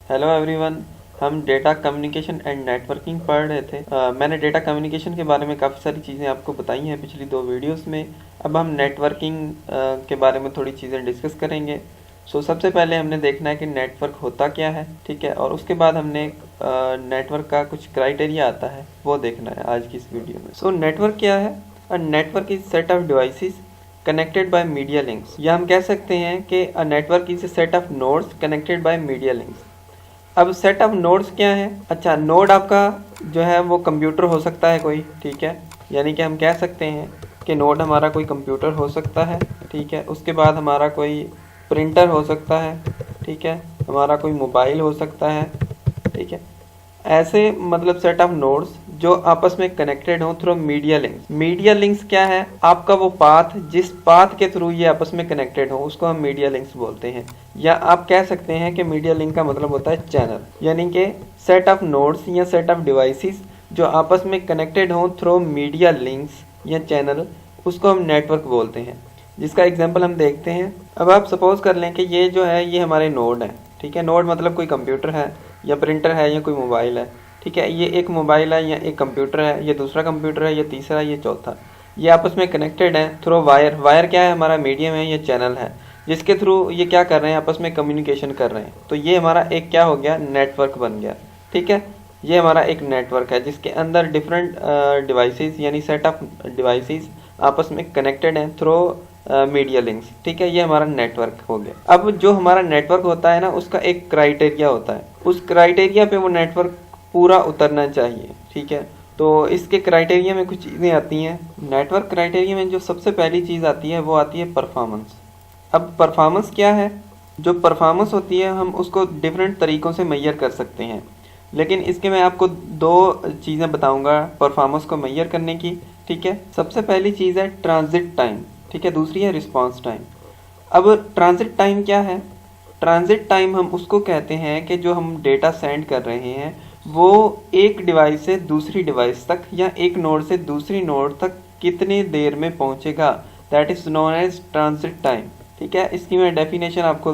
Hello everyone. हम data communication and networking पढ़ रहे थे। मैंने डेटा कम्युनिकेशन के बारे में काफ़ी सारी चीज़ें आपको बताई हैं पिछली 2 वीडियोस में। अब हम नेटवर्किंग के बारे में थोड़ी चीज़ें डिस्कस करेंगे। सबसे पहले हमने देखना है कि नेटवर्क होता क्या है, ठीक है, और उसके बाद हमने नेटवर्क का कुछ क्राइटेरिया आता है वो देखना है आज की इस वीडियो में। नेटवर्क क्या है? A network is set of devices connected by media links, या हम कह सकते हैं कि a network is a set of nodes connected by media links. अब सेट ऑफ नोड्स क्या है? अच्छा, नोड आपका जो है वो कंप्यूटर हो सकता है कोई, ठीक है, यानी कि हम कह सकते हैं कि नोड हमारा कोई कंप्यूटर हो सकता है, ठीक है। उसके बाद हमारा कोई प्रिंटर हो सकता है, ठीक है, हमारा कोई मोबाइल हो सकता है, ठीक है। ऐसे मतलब सेट ऑफ नोड्स जो आपस में कनेक्टेड हो through media links. Media links क्या है? आपका वो पाथ, जिस पाथ के थ्रू ये आपस में कनेक्टेड हो उसको हम मीडिया लिंक्स बोलते हैं। या आप कह सकते हैं कि मीडिया लिंक का मतलब होता है चैनल, यानी कि सेट ऑफ नोड्स या सेट ऑफ डिवाइसेस जो आपस में कनेक्टेड हो थ्रू मीडिया लिंक्स या चैनल, उसको हम नेटवर्क बोलते हैं। जिसका एग्जाम्पल हम देखते हैं। अब आप सपोज कर लें कि ये जो है ये हमारे नोड है, ठीक है। नोड मतलब कोई कंप्यूटर है या प्रिंटर है या कोई मोबाइल है, ठीक है। ये एक मोबाइल है या एक कंप्यूटर है, ये दूसरा कंप्यूटर है, ये तीसरा, ये चौथा। ये आपस में कनेक्टेड है थ्रू वायर। वायर क्या है? हमारा मीडियम है, ये चैनल है जिसके थ्रू ये क्या कर रहे हैं, आपस में कम्युनिकेशन कर रहे हैं। तो ये हमारा एक क्या हो गया, नेटवर्क बन गया, ठीक है। ये हमारा एक नेटवर्क है जिसके अंदर डिफरेंट डिवाइसेस यानी सेट ऑफ डिवाइसेस आपस में कनेक्टेड हैं थ्रू मीडिया लिंक्स, ठीक है। ये हमारा नेटवर्क हो गया। अब जो हमारा नेटवर्क होता है ना, उसका एक क्राइटेरिया होता है, उस क्राइटेरिया पे वो नेटवर्क पूरा उतरना चाहिए, ठीक है। तो इसके क्राइटेरिया में कुछ चीज़ें आती हैं। नेटवर्क क्राइटेरिया में जो सबसे पहली चीज़ आती है वो आती है परफॉर्मेंस। अब परफॉर्मेंस क्या है? जो परफॉर्मेंस होती है हम उसको डिफरेंट तरीक़ों से मेजर कर सकते हैं, लेकिन इसके मैं आपको 2 चीज़ें बताऊंगा परफॉर्मेंस को मेजर करने की, ठीक है। सबसे पहली चीज़ है ट्रांजिट टाइम, ठीक है, दूसरी है रिस्पांस टाइम। अब ट्रांजिट टाइम क्या है? ट्रांजिट टाइम हम उसको कहते हैं कि जो हम डेटा सेंड कर रहे हैं वो एक डिवाइस से दूसरी डिवाइस तक या एक नोड से दूसरी नोड तक कितने देर में पहुंचेगा, that is known as transit time, ठीक है। इसकी मैं डेफिनेशन आपको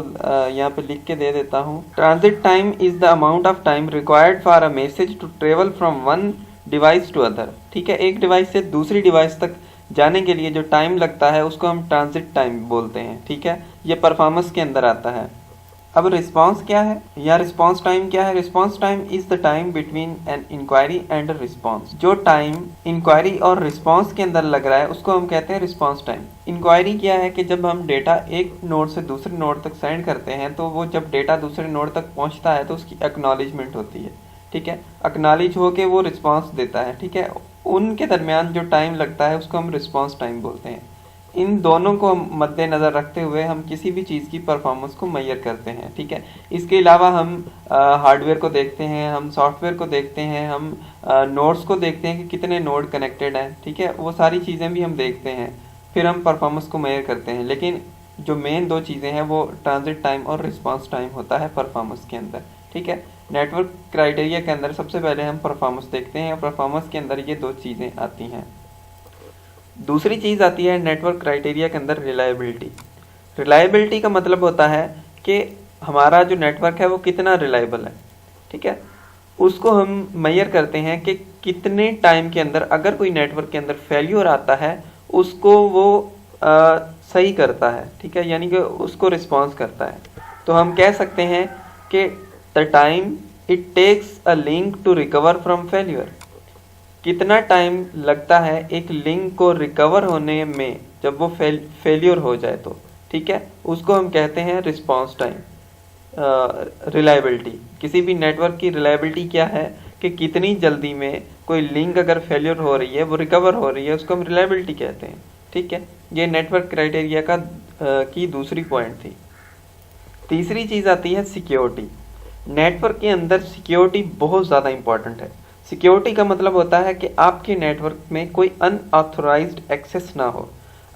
यहाँ पे लिख के दे देता हूँ। Transit time is the amount of time required for a message to travel from one device to other, ठीक है। एक डिवाइस से दूसरी डिवाइस तक जाने के लिए जो टाइम लगता है उसको हम ट्रांजिट टाइम बोलते हैं, ठीक है। ये परफॉर्मेंस के अंदर आता है। अब रिस्पांस क्या है या रिस्पांस टाइम क्या है? Response time is the time between an inquiry and a response. जो टाइम इंक्वायरी और रिस्पांस के अंदर लग रहा है उसको हम कहते हैं रिस्पांस टाइम। इंक्वायरी क्या है कि जब हम डेटा एक नोड से दूसरे नोड तक सेंड करते हैं तो वो जब डेटा दूसरे नोड तक पहुंचता है तो उसकी एक्नॉलेजमेंट होती है, ठीक है। एक्नॉलेज होके वो रिस्पांस देता है, ठीक है। उनके दरमियान जो टाइम लगता है उसको हम रिस्पांस टाइम बोलते हैं। इन दोनों को मद्देनज़र रखते हुए हम किसी भी चीज़ की परफॉर्मेंस को मेजर करते हैं, ठीक है। इसके अलावा हम हार्डवेयर को देखते हैं, हम सॉफ्टवेयर को देखते हैं, हम नोड्स को देखते हैं कि कितने नोड कनेक्टेड हैं, ठीक है। वो सारी चीज़ें भी हम देखते हैं, फिर हम परफॉर्मेंस को मेजर करते हैं। लेकिन जो मेन 2 चीज़ें हैं वो ट्रांजिट टाइम और रिस्पांस टाइम होता है परफॉर्मेंस के अंदर, ठीक है। नेटवर्क क्राइटेरिया के अंदर सबसे पहले हम परफॉर्मेंस देखते हैं और परफॉर्मेंस के अंदर ये 2 चीज़ें आती हैं। दूसरी चीज़ आती है नेटवर्क क्राइटेरिया के अंदर रिलायबिलिटी। रिलायबिलिटी का मतलब होता है कि हमारा जो नेटवर्क है वो कितना रिलायबल है, ठीक है। उसको हम मेजर करते हैं कि कितने टाइम के अंदर अगर कोई नेटवर्क के अंदर फेल्यूर आता है उसको वो सही करता है, ठीक है, यानी कि उसको रिस्पॉन्स करता है। तो हम कह सकते हैं कि the time it takes a link to recover from failure. कितना टाइम लगता है एक लिंक को रिकवर होने में जब वो फेल्यूर हो जाए तो, ठीक है, उसको हम कहते हैं रिस्पांस टाइम। रिलायबिलिटी, किसी भी नेटवर्क की रिलायबिलिटी क्या है कि कितनी जल्दी में कोई लिंक अगर फेल्यूर हो रही है वो रिकवर हो रही है, उसको हम रिलायबिलिटी कहते हैं, ठीक है। ये नेटवर्क क्राइटेरिया का की दूसरी पॉइंट थी। तीसरी चीज़ आती है सिक्योरिटी। नेटवर्क के अंदर सिक्योरिटी बहुत ज़्यादा इंपॉर्टेंट है। सिक्योरिटी का मतलब होता है कि आपके नेटवर्क में कोई अनऑथोराइज्ड एक्सेस ना हो।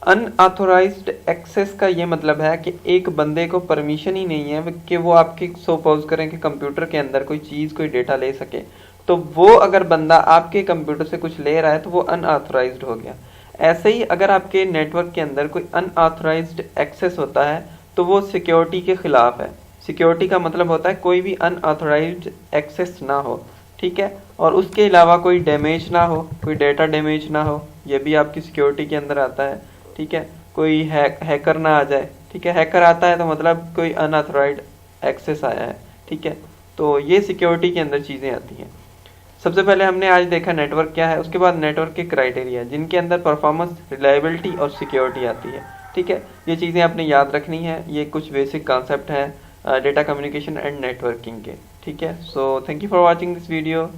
अनऑथोराइज्ड एक्सेस का ये मतलब है कि एक बंदे को परमिशन ही नहीं है कि वो आपके सपोज करें कि कंप्यूटर के अंदर कोई चीज़ कोई डेटा ले सके, तो वो अगर बंदा आपके कंप्यूटर से कुछ ले रहा है तो वो अनऑथोराइज्ड हो गया। ऐसे ही अगर आपके नेटवर्क के अंदर कोई अनऑथोराइज्ड एक्सेस होता है तो वो सिक्योरिटी के खिलाफ है। सिक्योरिटी का मतलब होता है कोई भी अनऑथराइज्ड एक्सेस ना हो, ठीक है, और उसके अलावा कोई डैमेज ना हो, कोई डेटा डैमेज ना हो, ये भी आपकी सिक्योरिटी के अंदर आता है, ठीक है। कोई हैकर ना आ जाए, ठीक है, हैकर आता है तो मतलब कोई अनऑथराइज्ड एक्सेस आया है, ठीक है। तो ये सिक्योरिटी के अंदर चीज़ें आती हैं। सबसे पहले हमने आज देखा नेटवर्क क्या है, उसके बाद नेटवर्क के क्राइटेरिया जिनके अंदर परफॉर्मेंस, रिलायबिलिटी और सिक्योरिटी आती है, ठीक है। ये चीज़ें आपने याद रखनी है, ये कुछ बेसिक कॉन्सेप्ट हैं डेटा कम्युनिकेशन एंड नेटवर्किंग के, ठीक है। So thank you for watching this video.